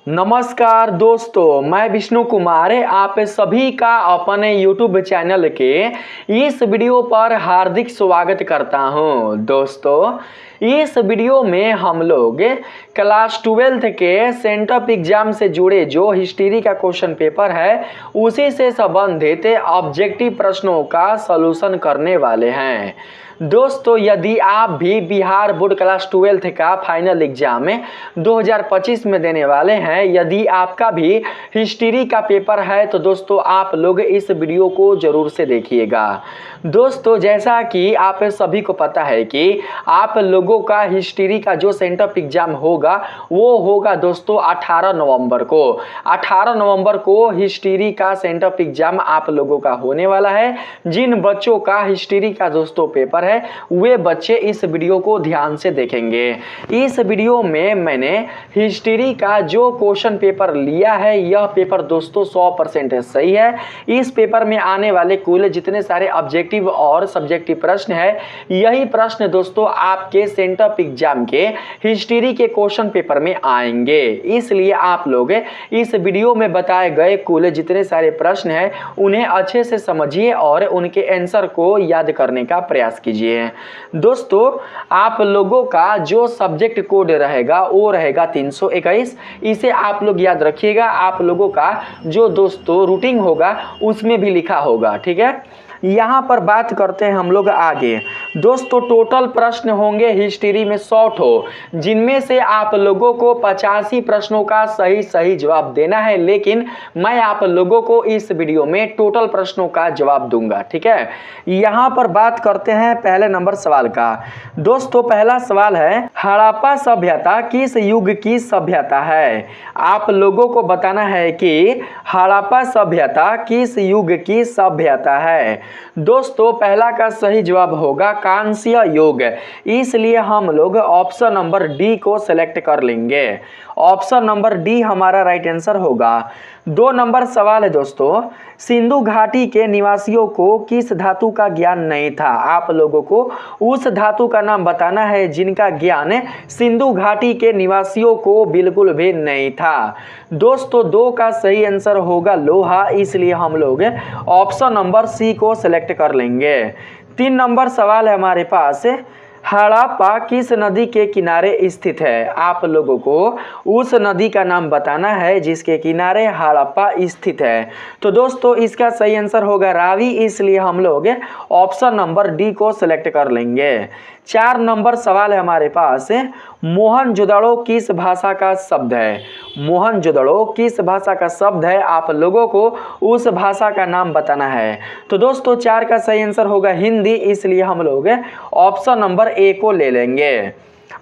नमस्कार दोस्तों, मैं विष्णु कुमार आप सभी का अपने YouTube चैनल के इस वीडियो पर हार्दिक स्वागत करता हूं। दोस्तों, इस वीडियो में हम लोग क्लास 12 के सेंटअप एग्जाम से जुड़े जो हिस्ट्री का क्वेश्चन पेपर है उसी से संबंधित ऑब्जेक्टिव प्रश्नों का सॉल्यूशन करने वाले हैं। दोस्तों, यदि आप भी बिहार बोर्ड क्लास 12 का फाइनल एग्जाम 2025 में देने वाले हैं, यदि आपका भी हिस्ट्री का पेपर है तो दोस्तों आप लोग इस वीडियो को जरूर से देखिएगा। दोस्तों, जैसा कि आप सभी को पता है कि आप लोगों का हिस्ट्री का जो सेंटअप एग्जाम होगा वो होगा दोस्तों 18 नवंबर को। 18 नवंबर को हिस्ट्री का सेंटअप एग्जाम आप लोगों का होने वाला है। जिन बच्चों का हिस्ट्री का दोस्तों पेपर है वे बच्चे इस वीडियो को ध्यान से देखेंगे। इस वीडियो में मैंने हिस्ट्री का जो क्वेश्चन पेपर लिया है यह पेपर दोस्तों 100% सही है। इस पेपर में आने वाले कुल जितने सारे ऑब्जेक्टिव और सब्जेक्टिव प्रश्न है यही प्रश्न दोस्तों आपके सेंटअप एग्जाम के हिस्ट्री के क्वेश्चन पेपर में आएंगे। इसलिए आप लोग इस वीडियो में बताए गए कुल जितने सारे प्रश्न है उन्हें अच्छे से समझिए और उनके आंसर को याद करने का प्रयास कीजिए। दोस्तों, आप लोगों का जो सब्जेक्ट कोड रहेगा वो रहेगा 321। इसे आप लोग याद रखिएगा। आप लोगों का जो दोस्तों रूटीन होगा उसमें भी लिखा होगा, ठीक है। यहाँ पर बात करते हैं हम लोग आगे। दोस्तों, टोटल प्रश्न होंगे हिस्ट्री में 100, जिनमें से आप लोगों को 85 प्रश्नों का सही जवाब देना है, लेकिन मैं आप लोगों को इस वीडियो में टोटल प्रश्नों का जवाब दूंगा, ठीक है। यहाँ पर बात करते हैं पहले नंबर सवाल का। दोस्तों, पहला सवाल है, हड़प्पा सभ्यता किस युग की सभ्यता है? आप लोगों को बताना है कि हड़प्पा सभ्यता किस युग की सभ्यता है। दोस्तों, पहला का सही जवाब होगा कांस्य युग। इसलिए हम लोग ऑप्शन नंबर डी को सिलेक्ट कर लेंगे। ऑप्शन नंबर डी हमारा राइट आंसर होगा। 2 नंबर सवाल है दोस्तों, सिंधु घाटी के निवासियों को किस धातु का ज्ञान नहीं था? आप लोगों को उस धातु का नाम बताना है जिनका ज्ञान सिंधु घाटी के निवासियों को बिल्कुल भी नहीं था। दोस्तों, 2 का सही आंसर होगा लोहा। इसलिए हम लोग ऑप्शन नंबर सी को सिलेक्ट कर लेंगे। 3 नंबर सवाल है हमारे पास, हड़प्पा किस नदी के किनारे स्थित है? आप लोगों को उस नदी का नाम बताना है जिसके किनारे हड़प्पा स्थित है। तो दोस्तों, इसका सही आंसर होगा रावी। इसलिए हम लोग ऑप्शन नंबर डी को सिलेक्ट कर लेंगे। 4 नंबर सवाल है हमारे पास, मोहनजोदड़ो किस भाषा का शब्द है? मोहनजोदड़ो किस भाषा का शब्द है? आप लोगों को उस भाषा का नाम बताना है। तो दोस्तों, 4 का सही आंसर होगा हिंदी। इसलिए हम लोग ऑप्शन नंबर ए को ले लेंगे।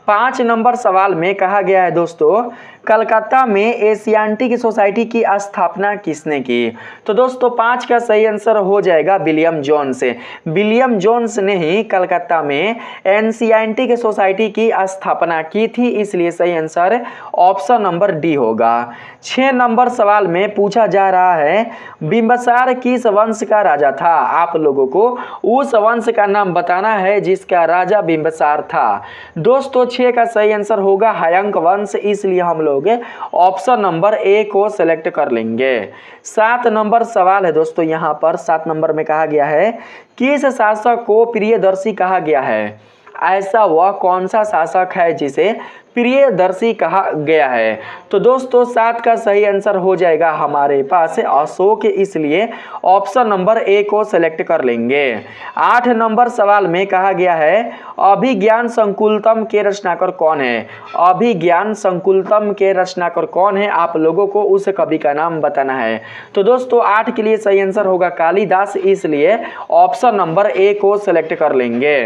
5 नंबर सवाल में कहा गया है दोस्तों, कलकत्ता में एशियाटिक सोसाइटी की स्थापना किसने की? तो दोस्तों, 5 का सही आंसर हो जाएगा विलियम जोन्स। विलियम जोन्स ने ही कलकत्ता में एशियाटिक सोसाइटी की स्थापना की थी। इसलिए सही आंसर ऑप्शन नंबर डी होगा। 6 नंबर सवाल में पूछा जा रहा है, बिंबिसार किस वंश का राजा था? आप लोगों को उस वंश का नाम बताना है जिसका राजा बिंबिसार था। दोस्तों, 6 का सही आंसर होगा हयंक वंश। इसलिए हम लोग ऑप्शन नंबर ए को सिलेक्ट कर लेंगे। 7 नंबर सवाल है दोस्तों, यहाँ पर 7 नंबर में कहा गया है, किस शासक को प्रियदर्शी कहा गया है? ऐसा वह कौन सा शासक है जिसे प्रियदर्शी कहा गया है? तो दोस्तों, 7 का सही आंसर हो जाएगा हमारे पास अशोक। इसलिए ऑप्शन नंबर ए को सिलेक्ट कर लेंगे। 8 नंबर सवाल में कहा गया है, अभिज्ञान संकुलतम के रचनाकार कौन है? अभिज्ञान संकुलतम के रचनाकार कौन है? आप लोगों को उस कवि का नाम बताना है। तो दोस्तों, 8 के लिए सही आंसर होगा कालिदास। इसलिए ऑप्शन नंबर ए को सिलेक्ट कर लेंगे।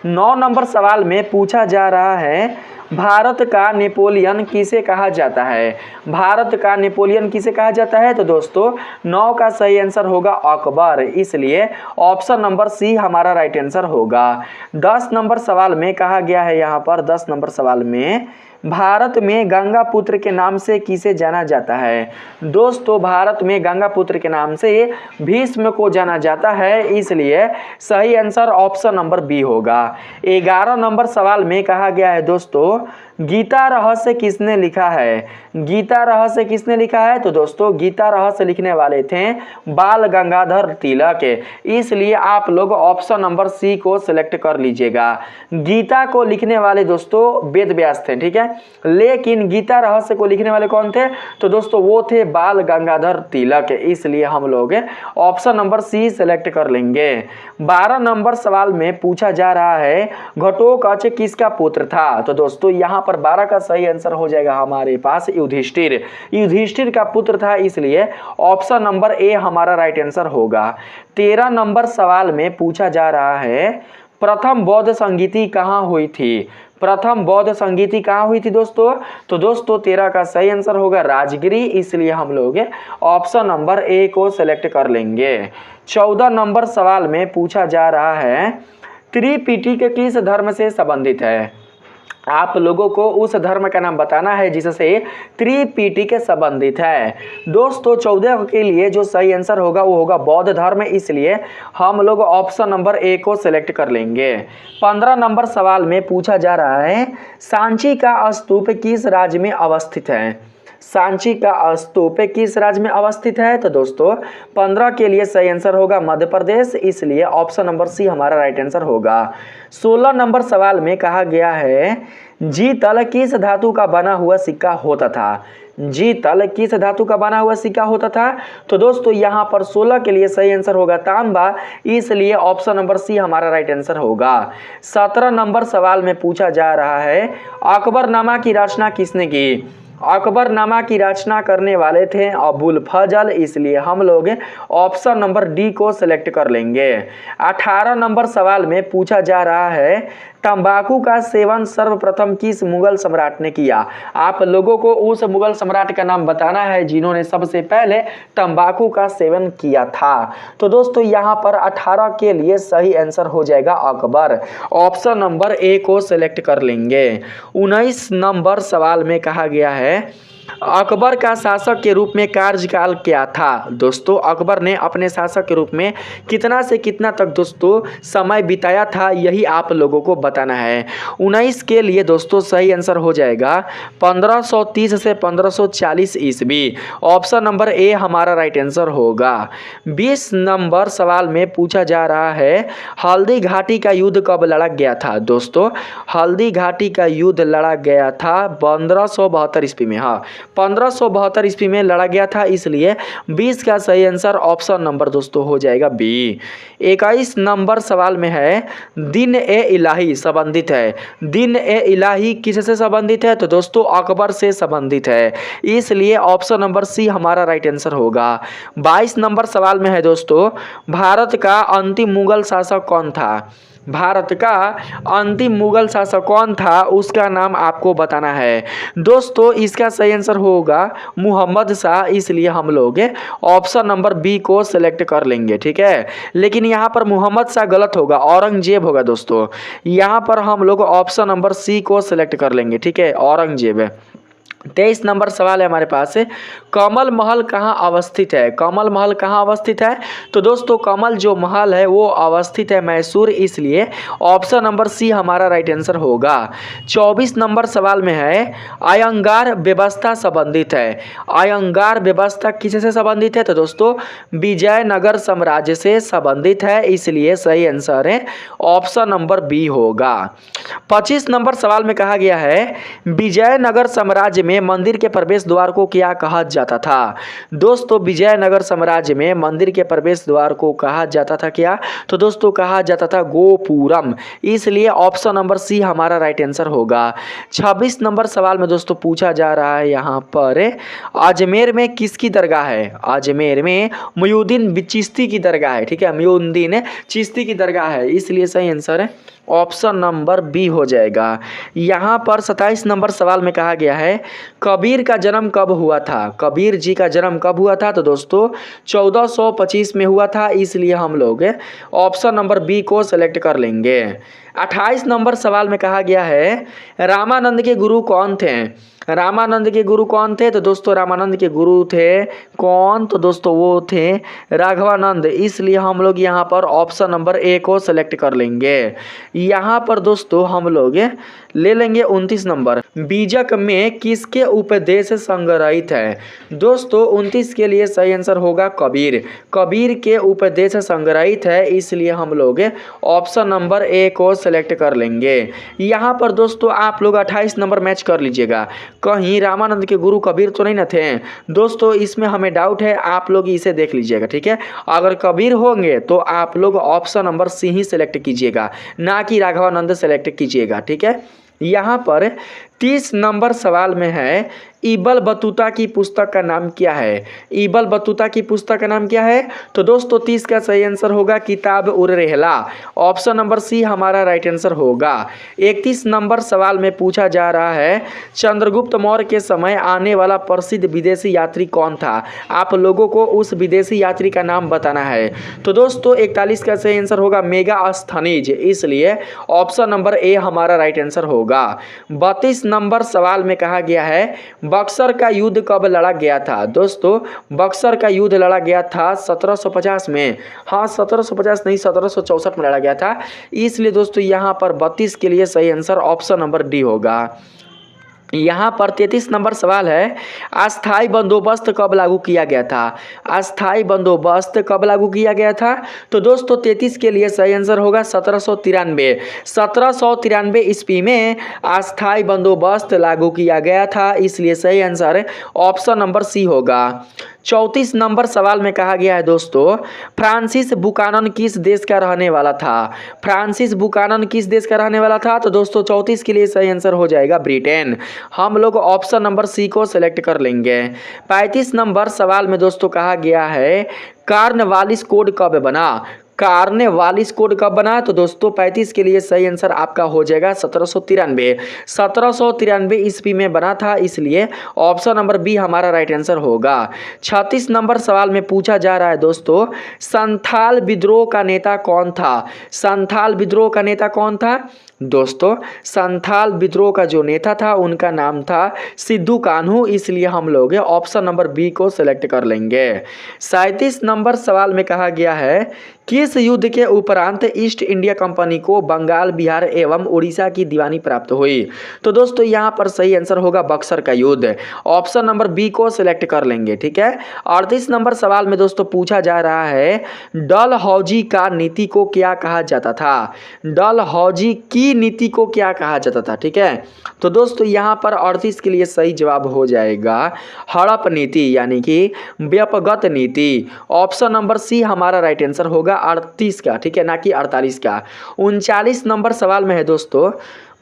9 नंबर सवाल में पूछा जा रहा है, भारत का नेपोलियन किसे कहा जाता है? भारत का नेपोलियन किसे कहा जाता है? तो दोस्तों, 9 का सही आंसर होगा अकबर। इसलिए ऑप्शन नंबर सी हमारा राइट आंसर होगा। 10 नंबर सवाल में कहा गया है, यहाँ पर 10 नंबर सवाल में, भारत में गंगा पुत्र के नाम से किसे जाना जाता है? दोस्तों, भारत में गंगा पुत्र के नाम से भीष्म को जाना जाता है। इसलिए सही आंसर ऑप्शन नंबर बी होगा। 11 नंबर सवाल में कहा गया है दोस्तों, गीता रहस्य किसने लिखा है? गीता रहस्य किसने लिखा है? तो दोस्तों गीता रहस्य लिखने वाले थे बाल गंगाधर तिलक, इसलिए आप लोग ऑप्शन नंबर सी को सिलेक्ट कर लीजिएगा। गीता को लिखने वाले दोस्तों वेद व्यास थे, ठीक है, लेकिन गीता रहस्य को लिखने वाले कौन थे? तो दोस्तों वो थे बाल गंगाधर तिलक, इसलिए हम लोग ऑप्शन नंबर सी सिलेक्ट कर लेंगे। 12 नंबर सवाल में पूछा जा रहा है घटोत्कच किसका पुत्र था? तो दोस्तों यहाँ पर 12 का सही आंसर हो जाएगा हमारे पास युधिष्ठिर। युधिष्ठिर का पुत्र था, इसलिए ऑप्शन नंबर ए हमारा राइट आंसर होगा। 13 नंबर सवाल में पूछा जा रहा है प्रथम बौद्ध संगीति कहाँ हुई थी? प्रथम बौद्ध संगीति कहाँ हुई थी दोस्तों? तो दोस्तों 13 का सही आंसर होगा राजगिरी, इसलिए हम लोग ऑप्शन नंबर ए को सिलेक्ट कर लेंगे। 14 नंबर सवाल में पूछा जा रहा है त्रिपिटक किस धर्म से संबंधित है? आप लोगों को उस धर्म का नाम बताना है जिससे त्रिपिटक संबंधित है। दोस्तों 14 के लिए जो सही आंसर होगा वो होगा बौद्ध धर्म, इसलिए हम लोग ऑप्शन नंबर ए को सिलेक्ट कर लेंगे। 15 नंबर सवाल में पूछा जा रहा है सांची का स्तूप किस राज्य में अवस्थित है? सांची का स्तूप किस राज्य में अवस्थित है? तो दोस्तों 15 के लिए सही आंसर होगा मध्य प्रदेश, इसलिए ऑप्शन नंबर सी हमारा राइट आंसर होगा। 16 नंबर सवाल में कहा गया है जीतल किस धातु का बना हुआ सिक्का होता था? जीतल किस धातु का बना हुआ सिक्का होता था? तो दोस्तों यहाँ पर 16 के लिए सही आंसर होगा तांबा, इसलिए ऑप्शन नंबर सी हमारा राइट आंसर होगा। 17 नंबर सवाल में पूछा जा रहा है अकबरनामा की रचना किसने की? अकबरनामा की रचना करने वाले थे अबुल फजल, इसलिए हम लोग ऑप्शन नंबर डी को सिलेक्ट कर लेंगे। 18 नंबर सवाल में पूछा जा रहा है तंबाकू का सेवन सर्वप्रथम किस मुगल सम्राट ने किया? आप लोगों को उस मुगल सम्राट का नाम बताना है जिन्होंने सबसे पहले तंबाकू का सेवन किया था। तो दोस्तों यहाँ पर 18 के लिए सही आंसर हो जाएगा अकबर, ऑप्शन नंबर ए को सिलेक्ट कर लेंगे। 19 नंबर सवाल में कहा गया है अकबर का शासक के रूप में कार्यकाल क्या था? दोस्तों अकबर ने अपने शासक के रूप में कितना से कितना तक दोस्तों समय बिताया था, यही आप लोगों को बताना है। 19 के लिए दोस्तों सही आंसर हो जाएगा 1530 से 1540 ईस्वी, ऑप्शन नंबर ए हमारा राइट आंसर होगा। 20 नंबर सवाल में पूछा जा रहा है हल्दी घाटी का युद्ध कब लड़ा गया था? दोस्तों हल्दी घाटी का युद्ध लड़ा गया था 1572 ईस्वी में। हाँ 1572 ईस्वी में लड़ा गया था, इसलिए 20 का सही आंसर ऑप्शन नंबर दोस्तों हो जाएगा बी। 21 नंबर सवाल में है दिन ए इलाही संबंधित है। दिन ए इलाही किससे संबंधित है? तो दोस्तों अकबर से संबंधित है, इसलिए ऑप्शन नंबर सी हमारा राइट आंसर होगा। 22 नंबर सवाल में है दोस्तों भारत का अंतिम मुगल शासक कौन था? भारत का अंतिम मुगल शासक कौन था उसका नाम आपको बताना है। दोस्तों इसका सही आंसर होगा मुहम्मद शाह, इसलिए हम लोग ऑप्शन नंबर बी को सिलेक्ट कर लेंगे, ठीक है। लेकिन यहाँ पर मुहम्मद शाह गलत होगा, औरंगजेब होगा दोस्तों। यहाँ पर हम लोग ऑप्शन नंबर सी को सिलेक्ट कर लेंगे, ठीक है, औरंगजेब। 23 नंबर सवाल है हमारे पास कमल महल कहाँ अवस्थित है? कमल महल कहाँ अवस्थित है? तो दोस्तों कमल जो महल है वो अवस्थित है मैसूर, इसलिए ऑप्शन नंबर सी हमारा राइट आंसर होगा। 24 नंबर सवाल में है अयंगार व्यवस्था संबंधित है। अयंगार व्यवस्था किससे संबंधित है? तो दोस्तों विजयनगर साम्राज्य से संबंधित है, इसलिए सही आंसर है ऑप्शन नंबर बी होगा। 25 नंबर सवाल में कहा गया है विजयनगर साम्राज्य में मंदिर के प्रवेश द्वार को क्या कहा जाता था? दोस्तों विजयनगर साम्राज्य में मंदिर के प्रवेश द्वार को कहा जाता था क्या? तो दोस्तों कहा जाता था गोपुरम, इसलिए ऑप्शन नंबर सी हमारा राइट आंसर होगा। 26 नंबर सवाल में दोस्तों पूछा जा रहा है यहाँ पर अजमेर में किसकी दरगाह है? अजमेर में मुइनुद्दीन चिश्ती की दरगाह है, ठीक है, मुइनुद्दीन चिश्ती की दरगाह है, इसलिए सही आंसर है ऑप्शन नंबर बी हो जाएगा। यहाँ पर 27 नंबर सवाल में कहा गया है कबीर का जन्म कब हुआ था? कबीर जी का जन्म कब हुआ था? तो दोस्तों 1425 में हुआ था, इसलिए हम लोग ऑप्शन नंबर बी को सिलेक्ट कर लेंगे। 28 नंबर सवाल में कहा गया है रामानंद के गुरु कौन थे? रामानंद के गुरु कौन थे? तो दोस्तों रामानंद के गुरु थे कौन? तो दोस्तों वो थे राघवानंद। इसलिए हम लोग यहाँ पर ऑप्शन नंबर ए को सेलेक्ट कर लेंगे। यहाँ पर दोस्तों हम लोग ले लेंगे 29 नंबर। बीजक में किसके उपदेश संग्रहित है? दोस्तों 29 के लिए सही आंसर होगा कबीर। कबीर के उपदेश संग्रहित है, इसलिए हम लोग ऑप्शन नंबर ए को सेलेक्ट कर लेंगे। यहाँ पर दोस्तों आप लोग 28 नंबर मैच कर लीजिएगा, कहीं रामानंद के गुरु कबीर तो नहीं ना थे? दोस्तों इसमें हमें डाउट है, आप लोग इसे देख लीजिएगा, ठीक है। अगर कबीर होंगे तो आप लोग ऑप्शन नंबर सी ही सेलेक्ट कीजिएगा, ना कि राघवानंद सेलेक्ट कीजिएगा, ठीक है। यहाँ पर 30 नंबर सवाल में है, इबन बतूता की पुस्तक का नाम क्या है? इबन बतूता की पुस्तक का नाम क्या है? तो दोस्तों 30 का सही आंसर होगा किताब उर रहला। ऑप्शन नंबर सी हमारा राइट आंसर होगा। 31 नंबर सवाल में पूछा जा रहा है, चंद्रगुप्त मौर्य के समय आने वाला प्रसिद्ध विदेशी यात्री कौन था? आप लोगों को उस विदेशी यात्री का नाम बताना है। तो दोस्तों 41 का सही आंसर होगा मेगास्थनीज, इसलिए ऑप्शन नंबर ए हमारा राइट आंसर होगा। 32 नंबर सवाल में कहा गया है, बक्सर का युद्ध कब लड़ा गया था? दोस्तों बक्सर का युद्ध लड़ा गया था 1750 में। हाँ 1750 नहीं 1764 में लड़ा गया था, इसलिए दोस्तों यहाँ पर 32 के लिए सही आंसर ऑप्शन नंबर डी होगा। यहाँ पर 33 नंबर सवाल है, अस्थाई बंदोबस्त कब लागू किया गया था? अस्थाई बंदोबस्त कब लागू किया गया था? तो दोस्तों 33 के लिए सही आंसर होगा 1793। 1793 ईस्वी में अस्थाई बंदोबस्त लागू किया गया था, इसलिए सही आंसर ऑप्शन नंबर सी होगा। 34 नंबर सवाल में कहा गया है दोस्तों, फ्रांसिस बुकानन किस देश का रहने वाला था? फ्रांसिस बुकानन किस देश का रहने वाला था? तो दोस्तों 34 के लिए सही आंसर हो जाएगा ब्रिटेन। हम लोग ऑप्शन नंबर सी को सेलेक्ट कर लेंगे। 35 नंबर सवाल में दोस्तों कहा गया है, कॉर्नवालिस कोड कब बना? कॉर्नवालिस कोड कब बना? तो दोस्तों 35 के लिए सही आंसर आपका हो जाएगा 1793। 1793 ईस्वी में बना था, इसलिए ऑप्शन नंबर बी हमारा राइट आंसर होगा। 36 नंबर सवाल में पूछा जा रहा है दोस्तों, संथाल विद्रोह का नेता कौन था? संथाल विद्रोह का नेता कौन था? दोस्तों संथाल विद्रोह का जो नेता था उनका नाम था सिद्धू कान्हू, इसलिए हम लोग ऑप्शन नंबर बी को सेलेक्ट कर लेंगे। 37 नंबर सवाल में कहा गया है, किस युद्ध के उपरांत ईस्ट इंडिया कंपनी को बंगाल, बिहार एवं उड़ीसा की दीवानी प्राप्त हुई? तो दोस्तों यहाँ पर सही आंसर होगा बक्सर का युद्ध। ऑप्शन नंबर बी को सिलेक्ट कर लेंगे, ठीक है। 38 नंबर सवाल में दोस्तों पूछा जा रहा है, डलहौजी का नीति को क्या कहा जाता था? डलहौजी की नीति को क्या कहा जाता था, ठीक है। तो दोस्तों यहाँ पर 38 के लिए सही जवाब हो जाएगा हड़प नीति, यानी कि व्यपगत नीति। ऑप्शन नंबर सी हमारा राइट आंसर होगा 38 का, ठीक है, ना कि 48 का। 39 नंबर सवाल में है दोस्तों,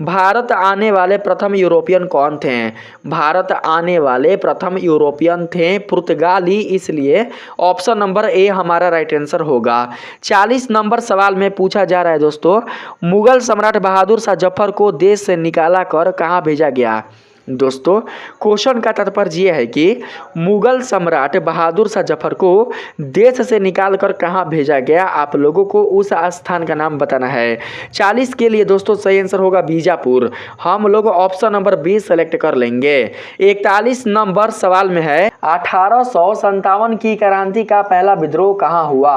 भारत आने वाले प्रथम यूरोपियन कौन थे? भारत आने वाले प्रथम यूरोपियन थे पुर्तगाली, इसलिए ऑप्शन नंबर ए हमारा राइट आंसर होगा। 40 नंबर सवाल में पूछा जा रहा है दोस्तों, मुगल सम्राट बहादुर शाह जफर को देश से निकाला कर कहाँ भेजा गया? दोस्तों क्वेश्चन का तात्पर्य यह है कि मुगल सम्राट बहादुर शाह जफर को देश से निकालकर कहां भेजा गया, आप लोगों को उस स्थान का नाम बताना है। 40 के लिए दोस्तों सही आंसर होगा बीजापुर। हम लोग ऑप्शन नंबर बी सेलेक्ट कर लेंगे। 41 नंबर सवाल में है, 1857 की क्रांति का पहला विद्रोह कहां हुआ?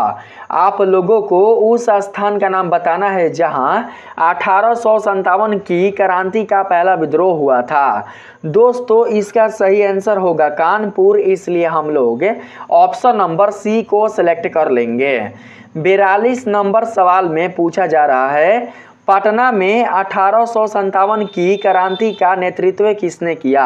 आप लोगों को उस स्थान का नाम बताना है जहां 1857 की क्रांति का पहला विद्रोह हुआ था। दोस्तों इसका सही आंसर होगा कानपुर, इसलिए हम लोग ऑप्शन नंबर सी को सिलेक्ट कर लेंगे। 42 नंबर सवाल में पूछा जा रहा है, पटना में 1857 की क्रांति का नेतृत्व किसने किया?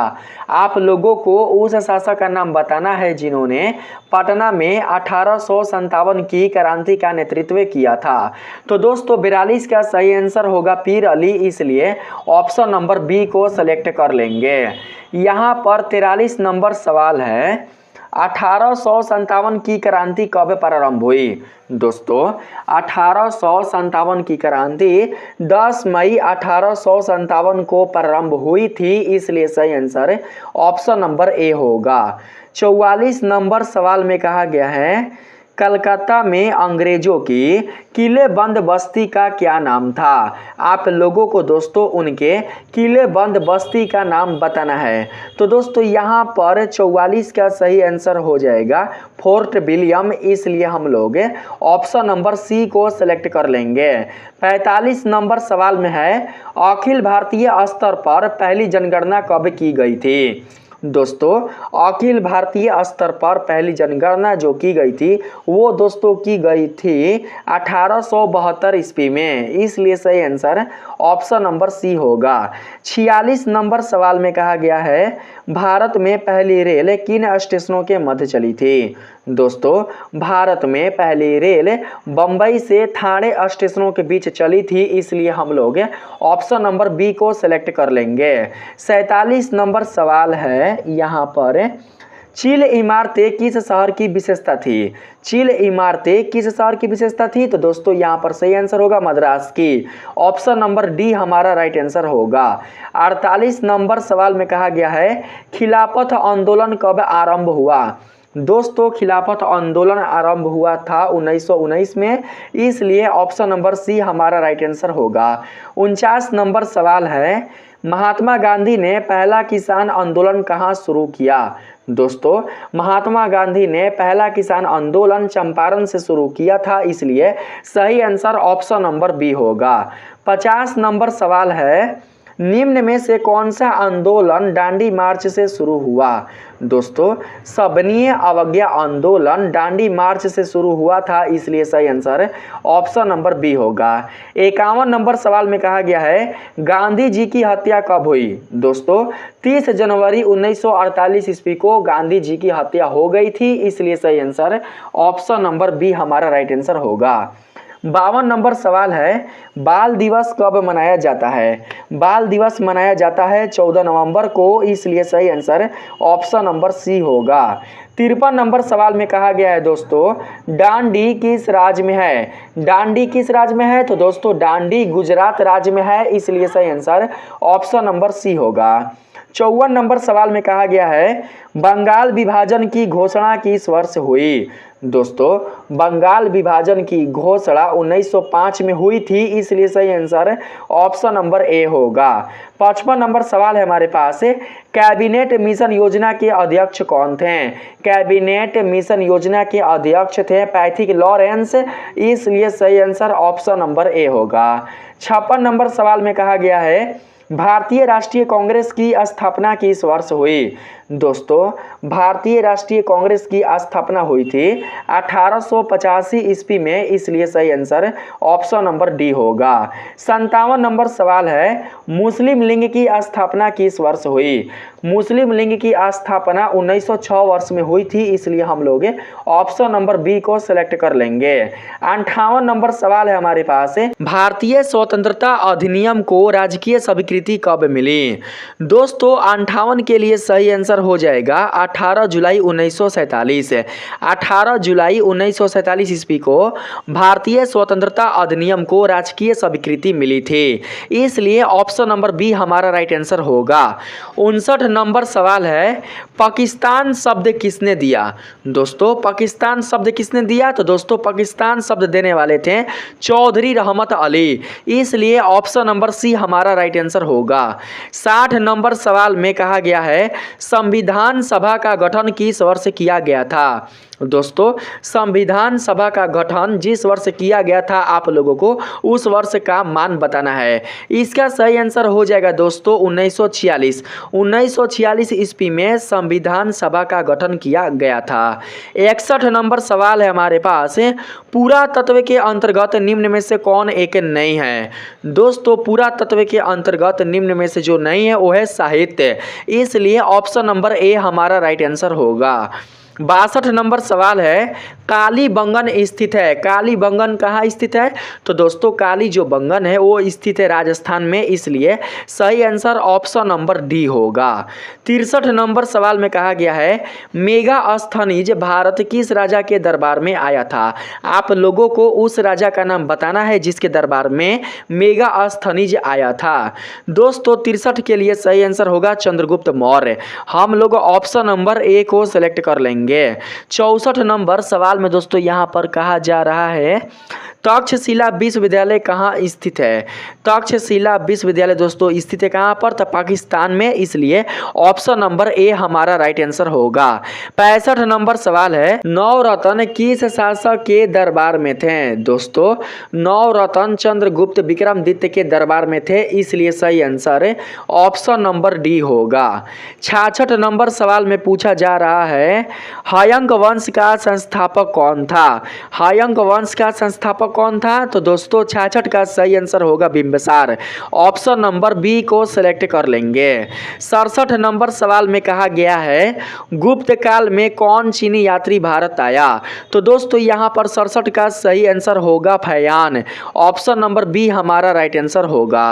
आप लोगों को उस शासक का नाम बताना है जिन्होंने पटना में 1857 की क्रांति का नेतृत्व किया था। तो दोस्तों 42 का सही आंसर होगा पीर अली, इसलिए ऑप्शन नंबर बी को सेलेक्ट कर लेंगे। यहाँ पर 43 नंबर सवाल है, 1857 की क्रांति कब प्रारंभ हुई? दोस्तों 1857 की क्रांति 10 मई 1857 को प्रारंभ हुई थी, इसलिए सही आंसर ऑप्शन नंबर ए होगा। 44 नंबर सवाल में कहा गया है, कलकत्ता में अंग्रेजों की किलेबंद बस्ती का क्या नाम था? आप लोगों को दोस्तों उनके किलेबंद बस्ती का नाम बताना है। तो दोस्तों यहाँ पर 44 का सही आंसर हो जाएगा फोर्ट विलियम, इसलिए हम लोग ऑप्शन नंबर सी को सिलेक्ट कर लेंगे। 45 नंबर सवाल में है, अखिल भारतीय स्तर पर पहली जनगणना कब की गई थी? दोस्तों अखिल भारतीय स्तर पर पहली जनगणना जो की गई थी वो दोस्तों की गई थी 1872 ईस्वी में, इसलिए सही आंसर ऑप्शन नंबर सी होगा। 46 नंबर सवाल में कहा गया है, भारत में पहली रेल किन स्टेशनों के मध्य चली थी? दोस्तों भारत में पहली रेल बम्बई से ठाणे स्टेशनों के बीच चली थी, इसलिए हम लोग ऑप्शन नंबर बी को सिलेक्ट कर लेंगे। 47 नंबर सवाल है यहाँ पर, चील इमारतें किस शहर की विशेषता थी? चील इमारतें किस शहर की विशेषता थी? तो दोस्तों यहाँ पर सही आंसर होगा मद्रास की, ऑप्शन नंबर डी हमारा राइट आंसर होगा। 48 नंबर सवाल में कहा गया है, खिलाफत आंदोलन कब आरंभ हुआ? दोस्तों खिलाफत आंदोलन आरंभ हुआ था 1919 में, इसलिए ऑप्शन नंबर सी हमारा राइट आंसर होगा। 49 नंबर सवाल है, महात्मा गांधी ने पहला किसान आंदोलन कहाँ शुरू किया? दोस्तों महात्मा गांधी ने पहला किसान आंदोलन चंपारण से शुरू किया था, इसलिए सही आंसर ऑप्शन नंबर बी होगा। 50 नंबर सवाल है, निम्न में से कौन सा आंदोलन दांडी मार्च से शुरू हुआ? दोस्तों सबनीय अवज्ञा आंदोलन दांडी मार्च से शुरू हुआ था, इसलिए सही आंसर ऑप्शन नंबर बी होगा। 51 नंबर सवाल में कहा गया है, गांधी जी की हत्या कब हुई? दोस्तों 30 जनवरी 1948 ईस्वी को गांधी जी की हत्या हो गई थी, इसलिए सही आंसर ऑप्शन नंबर बी हमारा राइट आंसर होगा। 52 नंबर सवाल है, बाल दिवस कब मनाया जाता है? बाल दिवस मनाया जाता है 14 नवंबर को, इसलिए सही आंसर ऑप्शन नंबर सी होगा। 53 नंबर सवाल में कहा गया है दोस्तों, दांडी किस राज्य में है? दांडी किस राज्य में है? तो दोस्तों दांडी गुजरात राज्य में है, इसलिए सही आंसर ऑप्शन नंबर सी होगा। 54 नंबर सवाल में कहा गया है, बंगाल विभाजन की घोषणा किस वर्ष हुई? दोस्तों बंगाल विभाजन की घोषणा 1905 में हुई थी, इसलिए सही आंसर ऑप्शन नंबर ए होगा। 55 नंबर सवाल है हमारे पास, कैबिनेट मिशन योजना के अध्यक्ष कौन थे? कैबिनेट मिशन योजना के अध्यक्ष थे पैथिक लॉरेंस, इसलिए सही आंसर ऑप्शन नंबर ए होगा। 56 नंबर सवाल में कहा गया है, भारतीय राष्ट्रीय कांग्रेस की स्थापना किस वर्ष हुई? दोस्तों भारतीय राष्ट्रीय कांग्रेस की स्थापना हुई थी 1885 ईस्वी में, इसलिए सही आंसर ऑप्शन नंबर डी होगा। 57 नंबर सवाल है, मुस्लिम लीग की स्थापना किस वर्ष हुई? मुस्लिम लीग की स्थापना 1906 वर्ष में हुई थी, इसलिए हम लोग ऑप्शन नंबर बी को सिलेक्ट कर लेंगे। 58 नंबर सवाल है हमारे पास, भारतीय स्वतंत्रता अधिनियम को राजकीय स्वीकृति कब मिली? दोस्तों 58 के लिए सही आंसर हो जाएगा 18 जुलाई 1947। 18 जुलाई 1947 ईस्वी को भारतीय स्वतंत्रता अधिनियम को राजकीय स्वीकृति मिली थी, इसलिए ऑप्शन नंबर बी हमारा राइट आंसर होगा। 59 नंबर सवाल है, पाकिस्तान शब्द किसने दिया? दोस्तों पाकिस्तान शब्द किसने दिया? तो दोस्तों पाकिस्तान शब्द देने वाले थे चौधरी रहमत अली, इसलिए ऑप्शन नंबर सी हमारा राइट आंसर होगा। 60 नंबर सवाल में कहा गया है, संविधान सभा का गठन किस वर्ष किया गया था? दोस्तों संविधान सभा का गठन जिस वर्ष किया गया था आप लोगों को उस वर्ष का मान बताना है। इसका सही आंसर हो जाएगा दोस्तों 1946। 1946 ईस्वी में संविधान सभा का गठन किया गया था। 61 नंबर सवाल है हमारे पास, पुरातत्व के अंतर्गत निम्न में से कौन एक नहीं है? दोस्तों पुरातत्व के अंतर्गत निम्न में से जो नहीं है वो है साहित्य, इसलिए ऑप्शन नंबर ए हमारा राइट आंसर होगा। 62 नंबर सवाल है, काली बंगन स्थित है। काली बंगन कहाँ स्थित है? तो दोस्तों काली जो बंगन है वो स्थित है राजस्थान में, इसलिए सही आंसर ऑप्शन नंबर डी होगा। 63 नंबर सवाल में कहा गया है, मेगास्थनीज भारत किस राजा के दरबार में आया था? आप लोगों को उस राजा का नाम बताना है जिसके दरबार में मेगास्थनीज आया था। दोस्तों 63 के लिए सही आंसर होगा चंद्रगुप्त मौर्य। हम लोग ऑप्शन नंबर ए को सिलेक्ट कर लेंगे। लेंगे। 64 नंबर सवाल में दोस्तों यहाँ पर कहा जा रहा है तक्षशिला विश्वविद्यालय कहाँ स्थित है। तक्षशिला विश्वविद्यालय दोस्तों स्थित है कहाँ पर, तो पाकिस्तान में, इसलिए ऑप्शन नंबर ए हमारा राइट आंसर होगा। 65 नंबर सवाल है नवरत्न किस शासक के दरबार में थे। दोस्तों नवरत्न चंद्रगुप्त विक्रमादित्य के दरबार में थे, इसलिए सही आंसर ऑप्शन नंबर डी होगा। 66 नंबर सवाल में पूछा जा रहा है हायंग वंश का संस्थापक कौन था। हायंग वंश का संस्थापक कौन था, तो दोस्तों 66 का सही आंसर होगा बिंबिसार। ऑप्शन नंबर बी को सिलेक्ट कर लेंगे। 67 नंबर सवाल में कहा गया है गुप्त काल में कौन चीनी यात्री भारत आया। तो दोस्तों यहाँ पर 67 का सही आंसर होगा फयान। ऑप्शन नंबर बी हमारा राइट आंसर होगा।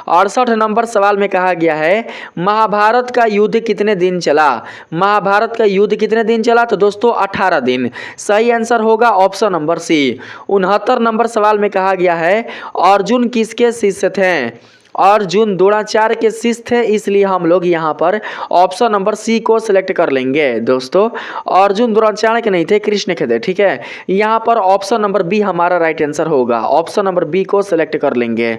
68 नंबर सवाल में कहा गया है महाभारत का युद्ध कितने दिन चला। महाभारत का युद्ध कितने दिन चला, तो दोस्तों 18 दिन। सही आंसर होगा ऑप्शन नंबर सी। 69 नंबर सवाल में कहा गया है अर्जुन किसके शिष्य थे। अर्जुन द्रोणाचार्य के शिष्य थे, इसलिए हम लोग यहाँ पर ऑप्शन नंबर सी को सिलेक्ट कर लेंगे। दोस्तों अर्जुन द्रोणाचार्य के नहीं थे, कृष्ण के थे, ठीक है। यहाँ पर ऑप्शन नंबर बी हमारा राइट आंसर होगा। ऑप्शन नंबर बी को सिलेक्ट कर लेंगे।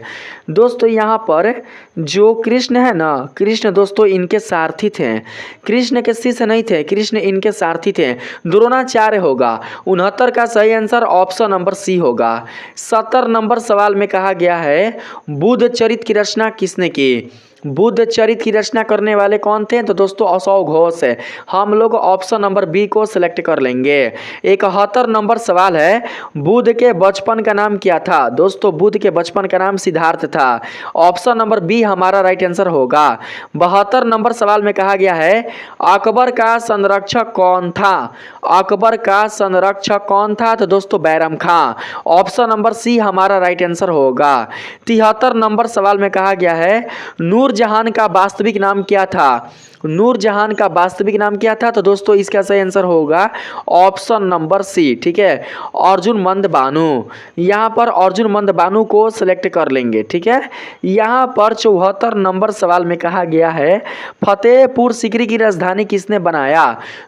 दोस्तों यहाँ पर जो कृष्ण है ना, कृष्ण दोस्तों इनके सारथी थे, कृष्ण के शिष्य नहीं थे, कृष्ण इनके सारथी थे। द्रोणाचार्य होगा। 69 का सही आंसर ऑप्शन नंबर सी होगा। 70 नंबर सवाल में कहा गया है बुद्ध चरित्र की रचना किसने की। बुद्ध चरित्र की रचना करने वाले कौन थे, तो दोस्तों अशोक घोष है। हम लोग ऑप्शन नंबर बी को सिलेक्ट कर लेंगे। 71 नंबर सवाल है बुद्ध के बचपन का नाम क्या था। दोस्तों बुद्ध के बचपन का नाम सिद्धार्थ था। ऑप्शन नंबर बी हमारा राइट आंसर होगा। 72 नंबर सवाल में कहा गया है अकबर का संरक्षक कौन था। अकबर का संरक्षक कौन था, तो दोस्तों बैरम खां। ऑप्शन नंबर सी हमारा राइट आंसर होगा। 73 नंबर सवाल में कहा गया है नूरजहां का वास्तविक नाम क्या था। नूरजहां का वास्तविक नाम क्या था, तो दोस्तों इसका सही आंसर होगा ऑप्शन नंबर सी, ठीक है, अर्जुन मंद बानू। यहाँ पर अर्जुन मंद बानू को सिलेक्ट कर लेंगे, ठीक है। यहाँ पर 74 नंबर सवाल में कहा गया है फतेहपुर सीकरी की राजधानी किसने बनाया।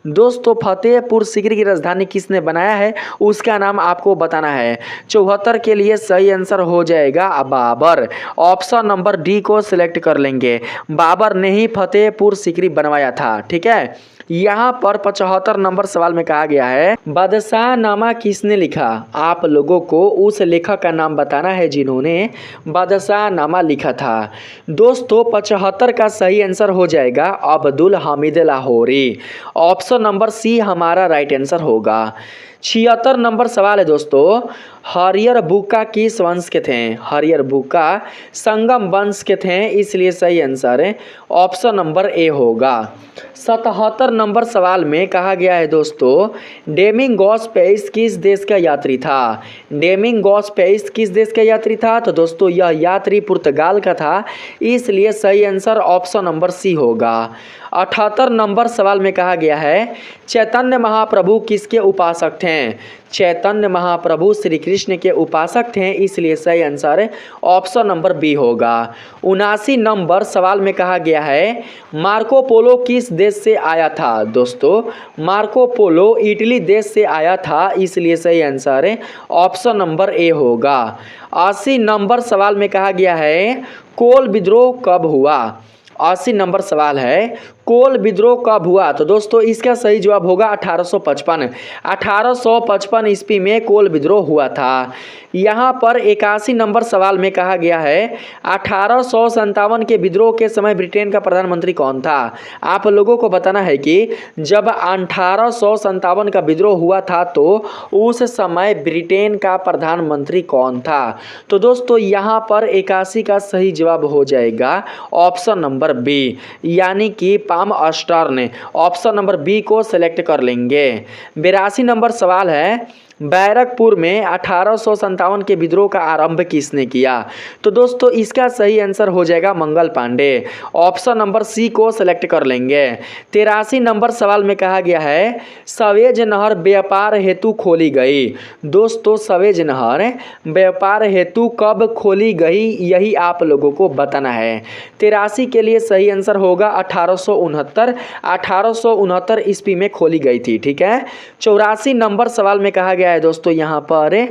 दोस्तों फतेहपुर सीकरी की राजधानी किसने बनाया है, उसका नाम आपको बताना है। 74 के लिए सही आंसर हो जाएगा बाबर। ऑप्शन नंबर डी को सिलेक्ट कर लेंगे। बाबर ने ही फतेहपुर सीकरी बनवाया था, ठीक है। यहाँ पर 75 नंबर सवाल में कहा गया है बादशाह नामा किसने लिखा। आप लोगों को उस लेखक का नाम बताना है जिन्होंने बादशाह नामा लिखा था। दोस्तों 75 का सही आंसर हो जाएगा Abdul Hamid Lahori. Option number C हमारा राइट आंसर होगा। 76 नंबर सवाल है दोस्तों हरियर बुक्का किस वंश के थे। हरियर बुक्का संगम वंश के थे, इसलिए सही आंसर है ऑप्शन नंबर ए होगा। 77 नंबर सवाल में कहा गया है दोस्तों डेमिंगोस पेइस किस देश का यात्री था। डेमिंगोस पेइस किस देश का यात्री था, तो दोस्तों यह यात्री पुर्तगाल का था, इसलिए सही आंसर ऑप्शन नंबर सी होगा। 78 नंबर सवाल में कहा गया है चैतन्य महाप्रभु किसके उपासक थे। चैतन्य महाप्रभु श्री कृष्ण के उपासक थे, इसलिए सही आंसर ऑप्शन नंबर बी होगा। 79 नंबर सवाल में कहा गया है मार्को पोलो किस देश से आया था। दोस्तों मार्को पोलो इटली देश से आया था, इसलिए सही आंसर ऑप्शन नंबर ए होगा। 80 नंबर सवाल में कहा गया है कोल विद्रोह कब हुआ। 80 नंबर सवाल है कोल विद्रोह कब हुआ, तो दोस्तों इसका सही जवाब होगा 1855। 1855 ईस्वी में कोल विद्रोह हुआ था। यहाँ पर 81 नंबर सवाल में कहा गया है 1857 के विद्रोह के समय ब्रिटेन का प्रधानमंत्री कौन था। आप लोगों को बताना है कि जब 1857 का विद्रोह हुआ था तो उस समय ब्रिटेन का प्रधानमंत्री कौन था। तो दोस्तों यहाँ पर 81 का सही जवाब हो जाएगा ऑप्शन नंबर बी, यानी कि पाम अस्टर्न। ऑप्शन नंबर बी को सिलेक्ट कर लेंगे। 82 नंबर सवाल है बैरकपुर में 1857 के विद्रोह का आरंभ किसने किया? तो दोस्तों इसका सही आंसर हो जाएगा मंगल पांडे। ऑप्शन नंबर सी को सेलेक्ट कर लेंगे। 83 नंबर सवाल में कहा गया है सवेज नहर व्यापार हेतु खोली गई। दोस्तों सवेज नहर व्यापार हेतु कब खोली गई यही आप लोगों को बताना है। 83 के लिए सही आंसर होगा 1869। 1869 ईस्वी में खोली गई थी। ठीक है। 84 नंबर सवाल में कहा गया है दोस्तों यहाँ पर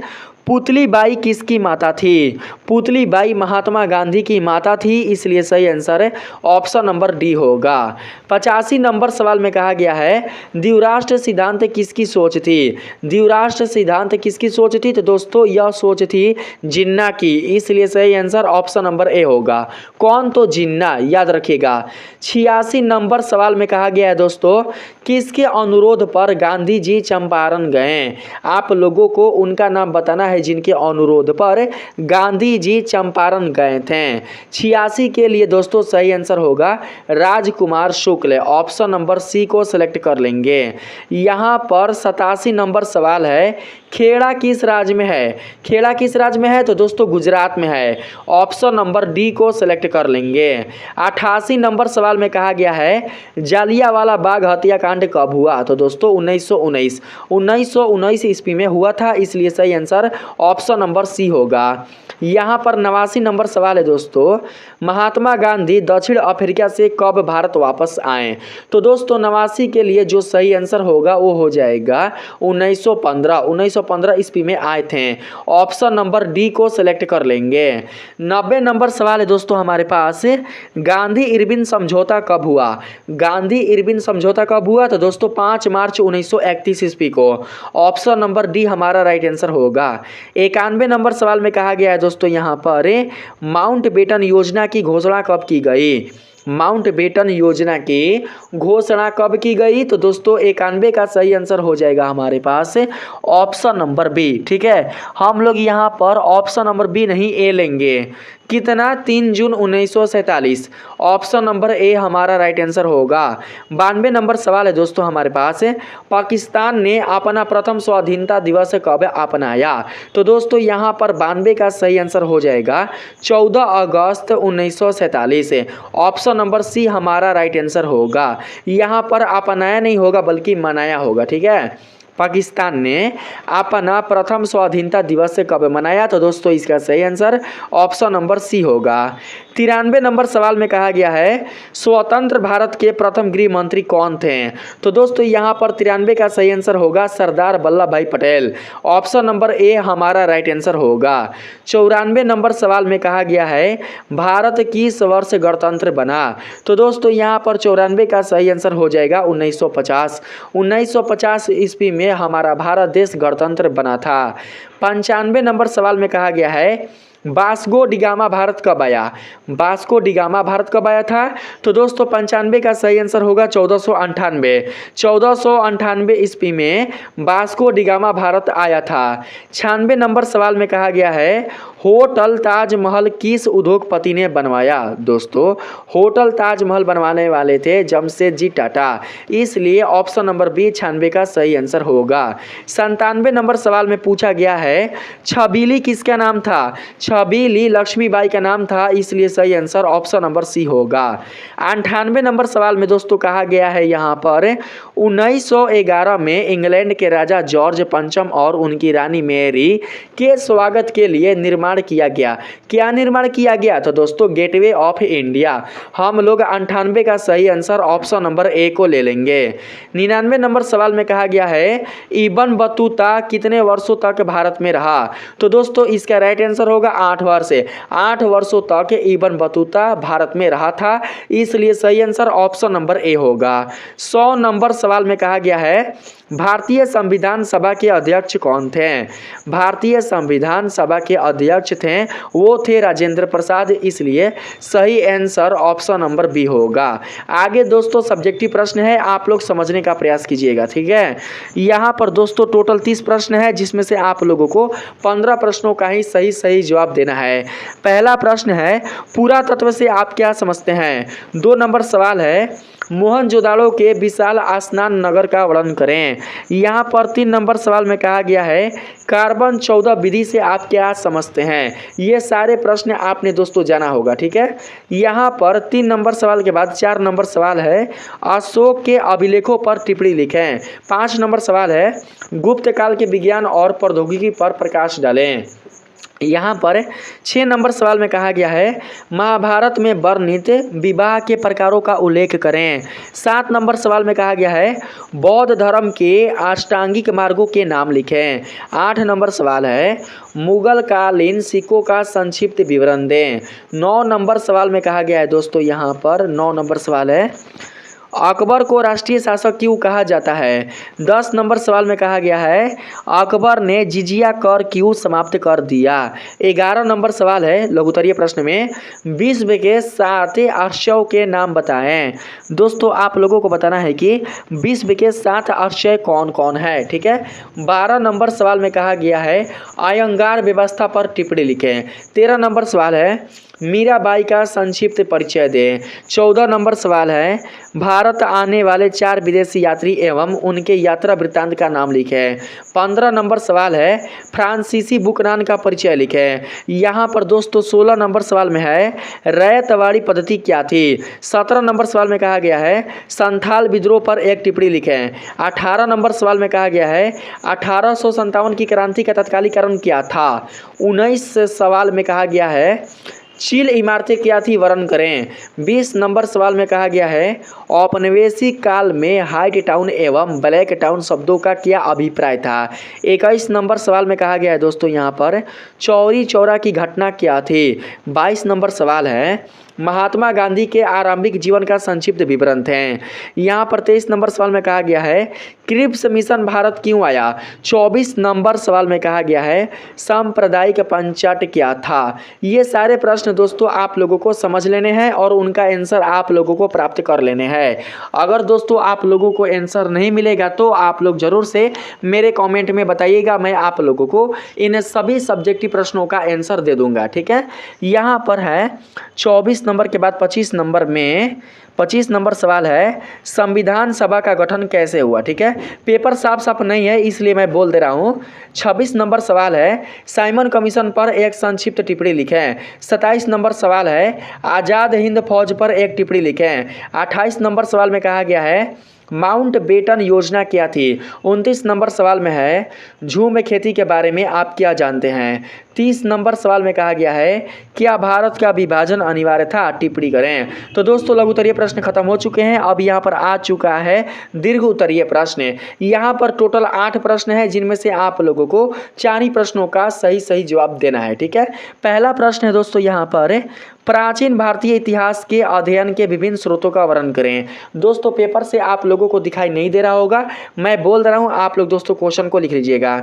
पुतली बाई किसकी माता थी? पुतली बाई महात्मा गांधी की माता थी, इसलिए सही आंसर है ऑप्शन नंबर डी होगा। 85 नंबर सवाल में कहा गया है द्विराष्ट्र सिद्धांत किसकी सोच थी? द्विराष्ट्र सिद्धांत किसकी सोच थी? तो दोस्तों यह सोच थी जिन्ना की, इसलिए सही आंसर ऑप्शन नंबर ए होगा। कौन? तो जिन्ना, याद रखिएगा। 86 नंबर सवाल में कहा गया है दोस्तों किसके अनुरोध पर गांधी जी चंपारण गए? आप लोगों को उनका नाम बताना है जिनके अनुरोध पर गांधी जी चंपारण गए थे। 86 के लिए दोस्तों सही आंसर होगा राजकुमार शुक्ल। ऑप्शन नंबर सी को सिलेक्ट कर लेंगे। यहाँ पर 87 नंबर सवाल है खेड़ा किस राज्य में है? खेड़ा किस राज्य में है? तो दोस्तों गुजरात में है। ऑप्शन नंबर डी को सिलेक्ट कर लेंगे। 88 नंबर सवाल में कहा गया है जालियांवाला बाग हत्याकांड कब हुआ? तो दोस्तों 1919 ईस्वी में हुआ था, इसलिए सही आंसर ऑप्शन नंबर सी होगा। यहाँ पर 89 नंबर सवाल है दोस्तों महात्मा गांधी दक्षिण अफ्रीका से कब भारत वापस आए? तो दोस्तों 89 के लिए जो सही आंसर होगा वो हो जाएगा 1915 ईस्वी में आए थे। ऑप्शन नंबर डी को सिलेक्ट कर लेंगे। 90 नंबर सवाल है दोस्तों हमारे पास गांधी इरविन समझौता कब हुआ? गांधी इरविन समझौता कब हुआ? तो दोस्तों 5 मार्च 1931 ईस्वी को। ऑप्शन नंबर डी हमारा राइट आंसर होगा। 91 नंबर सवाल में कहा गया है दोस्तों यहाँ पर माउंट बेटन योजना की घोषणा कब की गई? माउंट बेटन योजना की घोषणा कब की गई? तो दोस्तों 91 का सही आंसर हो जाएगा हमारे पास ऑप्शन नंबर बी। ठीक है। हम लोग यहाँ पर ऑप्शन नंबर बी नहीं ए लेंगे। कितना? 3 जून 1947। ऑप्शन नंबर ए हमारा राइट आंसर होगा। 92 नंबर सवाल है दोस्तों हमारे पास पाकिस्तान ने अपना प्रथम स्वाधीनता दिवस कब अपनाया? तो दोस्तों यहाँ पर 92 का सही आंसर हो जाएगा 14 अगस्त 1947। ऑप्शन नंबर सी हमारा राइट आंसर होगा। यहाँ पर अपनाया नहीं होगा बल्कि मनाया होगा। ठीक है। पाकिस्तान ने अपना प्रथम स्वाधीनता दिवस से कब मनाया? तो दोस्तों इसका सही आंसर ऑप्शन नंबर सी होगा। 93 नंबर सवाल में कहा गया है स्वतंत्र भारत के प्रथम गृह मंत्री कौन थे? तो दोस्तों यहाँ पर 93 का सही आंसर होगा सरदार वल्लभ भाई पटेल। ऑप्शन नंबर ए हमारा राइट आंसर होगा। 94 नंबर सवाल में कहा गया है भारत किस वर्ष गणतंत्र बना? तो दोस्तों यहाँ पर 94 का सही आंसर हो जाएगा 1950। 1950 ईस्वी में हमारा भारत देश गणतंत्र बना था। 95 नंबर सवाल में कहा गया है वास्को डिगामा भारत कब आया? वास्को डिगामा भारत कब आया था? तो दोस्तों 95 का सही आंसर होगा 1498। 1498 ईस्वी में वास्को डिगामा भारत आया था। 96 नंबर सवाल में कहा गया है होटल ताजमहल किस उद्योगपति ने बनवाया? दोस्तों होटल ताजमहल बनवाने वाले थे जमशेदजी टाटा, इसलिए ऑप्शन नंबर बी 96 का सही आंसर होगा। 97 नंबर सवाल में पूछा गया है छबीली किसका नाम था? छबीली लक्ष्मीबाई का नाम था, इसलिए सही आंसर ऑप्शन नंबर सी होगा। 98 नंबर सवाल में दोस्तों कहा गया है यहाँ पर 1911 में इंग्लैंड के राजा जॉर्ज पंचम और उनकी रानी मैरी के स्वागत के लिए निर्माण किया गया। क्या निर्माण किया गया? तो दोस्तों गेटवे ऑफ इंडिया। हम लोग 98 का सही आंसर ऑप्शन नंबर ए को ले लेंगे। 99 नंबर सवाल में कहा गया है इब्न बतूता कितने वर्षों तक भारत में रहा? तो दोस्तों इसका राइट आंसर होगा 8 वर्ष। 8 वर्षों तक इब्न बतूता भारत में रहा था, इसलिए सही आंसर ऑप्शन नंबर ए होगा। 100 नंबर सवाल में कहा गया है भारतीय संविधान सभा के अध्यक्ष कौन थे? भारतीय संविधान सभा के अध्यक्ष थे वो थे राजेंद्र प्रसाद, इसलिए सही आंसर ऑप्शन नंबर बी होगा। आगे दोस्तों सब्जेक्टिव प्रश्न है, आप लोग समझने का प्रयास कीजिएगा। ठीक है। यहाँ पर दोस्तों टोटल 30 प्रश्न है जिसमें से आप लोगों को 15 प्रश्नों का ही सही जवाब देना है। पहला प्रश्न है पुरातत्व से आप क्या समझते हैं? 2 नंबर सवाल है मोहनजोदाड़ो के विशाल स्नान नगर का वर्णन करें। यहाँ पर 3 नंबर सवाल में कहा गया है कार्बन 14 विधि से आप क्या समझते हैं। ये सारे प्रश्न आपने दोस्तों जाना होगा, ठीक है। यहाँ पर 3 नंबर सवाल के बाद 4 नंबर सवाल है अशोक के अभिलेखों पर टिप्पणी लिखें। 5 नंबर सवाल है गुप्त काल के विज्ञान और प्रौद्योगिकी पर प्रकाश डालें। यहाँ पर 6 नंबर सवाल में कहा गया है महाभारत में वर्णित विवाह के प्रकारों का उल्लेख करें। 7 नंबर सवाल में कहा गया है बौद्ध धर्म के अष्टांगिक मार्गों के नाम लिखें। 8 नंबर सवाल है मुगल कालीन सिक्कों का संक्षिप्त विवरण दें। 9 नंबर सवाल में कहा गया है दोस्तों यहाँ पर 9 नंबर सवाल है अकबर को राष्ट्रीय शासक क्यों कहा जाता है। 10 नंबर सवाल में कहा गया है अकबर ने जिजिया कर क्यों समाप्त कर दिया। 11 नंबर सवाल है लघुत्तरीय प्रश्न में विश्व के 7 आश्चर्यों के नाम बताएं। दोस्तों आप लोगों को बताना है कि विश्व के 7 आश्चर्य कौन कौन है, ठीक है। 12 नंबर सवाल में कहा गया है अयंगार व्यवस्था पर टिप्पणी लिखें। 13 नंबर सवाल है मीराबाई का संक्षिप्त परिचय दें। 14 नंबर सवाल है भारत आने वाले 4 विदेशी यात्री एवं उनके यात्रा वृत्तांत का नाम लिखें। 15 नंबर सवाल है फ्रांसीसी बुकनान का परिचय लिखें। यहाँ पर दोस्तों 16 नंबर सवाल में है रैयतवाड़ी पद्धति क्या थी। 17 नंबर सवाल में कहा गया है संथाल विद्रोह पर एक टिप्पणी लिखें। 18 नंबर सवाल में कहा गया है 1857 की क्रांति का तत्कालीकरण क्या था। 19 सवाल में कहा गया है चील इमारतें क्या थी वर्णन करें। 20 नंबर सवाल में कहा गया है औपनिवेशिक काल में हाइट टाउन एवं ब्लैक टाउन शब्दों का क्या अभिप्राय था। 21 नंबर सवाल में कहा गया है दोस्तों यहाँ पर चौरी चौरा की घटना क्या थी। 22 नंबर सवाल है महात्मा गांधी के आरंभिक जीवन का संक्षिप्त विवरण थे। यहाँ पर 23 नंबर सवाल में कहा गया है क्रिप्स मिशन भारत क्यों आया। 24 नंबर सवाल में कहा गया है सांप्रदायिक पंचाट क्या था। ये सारे प्रश्न दोस्तों आप लोगों को समझ लेने हैं और उनका आंसर आप लोगों को प्राप्त कर लेने हैं। अगर दोस्तों आप लोगों को आंसर नहीं मिलेगा तो आप लोग जरूर से मेरे कॉमेंट में बताइएगा, मैं आप लोगों को इन सभी सब्जेक्टिव प्रश्नों का आंसर दे दूंगा, ठीक है। यहाँ पर है 24 नंबर के बाद 25 नंबर में 25 नंबर सवाल है संविधान सभा का गठन कैसे हुआ, ठीक है। पेपर साफ साफ नहीं है इसलिए मैं बोल दे रहा हूँ। 26 नंबर सवाल है साइमन कमीशन पर एक संक्षिप्त टिप्पणी लिखें। 27 नंबर सवाल है आज़ाद हिंद फौज पर एक टिप्पणी लिखें। 28 नंबर सवाल में कहा गया है माउंट बेटन योजना क्या थी। 29 नंबर सवाल में है झूम खेती के बारे में आप क्या जानते हैं। 30 नंबर सवाल में कहा गया है क्या भारत का विभाजन अनिवार्य था, टिप्पणी करें। तो दोस्तों लघु उत्तरीय प्रश्न खत्म हो चुके हैं। अब यहाँ पर आ चुका है दीर्घ उत्तरीय प्रश्न। यहाँ पर टोटल 8 प्रश्न है जिनमें से आप लोगों को 4 ही प्रश्नों का सही जवाब देना है, ठीक है। पहला प्रश्न है दोस्तों यहाँ पर प्राचीन भारतीय इतिहास के अध्ययन के विभिन्न स्रोतों का वर्णन करें। दोस्तों पेपर से आप लोगों को दिखाई नहीं दे रहा होगा, मैं बोल रहा हूँ, आप लोग दोस्तों क्वेश्चन को लिख लीजिएगा।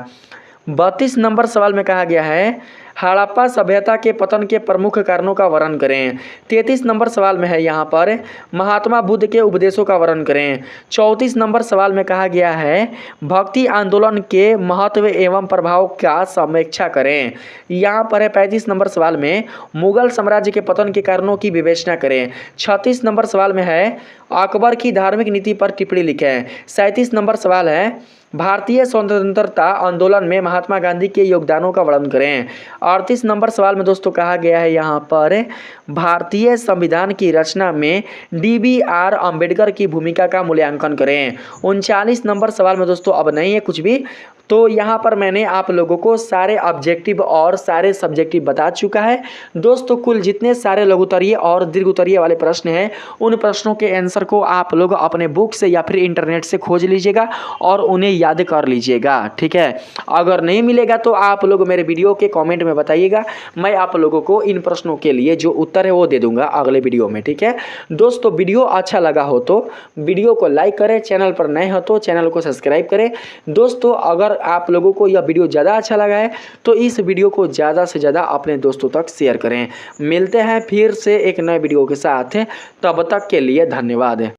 32 नंबर सवाल में कहा गया है हड़प्पा सभ्यता के पतन के प्रमुख कारणों का वर्णन करें। 33 नंबर सवाल में है यहाँ पर महात्मा बुद्ध के उपदेशों का वर्णन करें। 34 नंबर सवाल में कहा गया है भक्ति आंदोलन के महत्व एवं प्रभाव का समीक्षा करें। यहाँ पर है 35 नंबर सवाल में मुगल साम्राज्य के पतन के कारणों की विवेचना करें। 36 नंबर सवाल में है अकबर की धार्मिक नीति पर टिप्पणी लिखें। 37 नंबर सवाल है भारतीय स्वतंत्रता आंदोलन में महात्मा गांधी के योगदानों का वर्णन करें। 38 नंबर सवाल में दोस्तों कहा गया है यहाँ पर भारतीय संविधान की रचना में DBR अम्बेडकर की भूमिका का मूल्यांकन करें। 39 नंबर सवाल में दोस्तों अब नहीं है कुछ भी, तो यहाँ पर मैंने आप लोगों को सारे ऑब्जेक्टिव और सारे सब्जेक्टिव बता चुका है। दोस्तों कुल जितने सारे लघुत्तरीय और दीर्घ उत्तरीय वाले प्रश्न हैं उन प्रश्नों के आंसर को आप लोग अपने बुक से या फिर इंटरनेट से खोज लीजिएगा और उन्हें याद कर लीजिएगा, ठीक है। अगर नहीं मिलेगा तो आप लोग मेरे वीडियो के कमेंट में बताइएगा, मैं आप लोगों को इन प्रश्नों के लिए जो उत्तर है वो दे दूंगा अगले वीडियो में, ठीक है। दोस्तों वीडियो अच्छा लगा हो तो वीडियो को लाइक करें, चैनल पर नए हो तो चैनल को सब्सक्राइब करें। दोस्तों अगर आप लोगों को यह वीडियो ज़्यादा अच्छा लगा है तो इस वीडियो को ज़्यादा से ज़्यादा अपने दोस्तों तक शेयर करें। मिलते हैं फिर से एक नए वीडियो के साथ, तब तक के लिए धन्यवाद।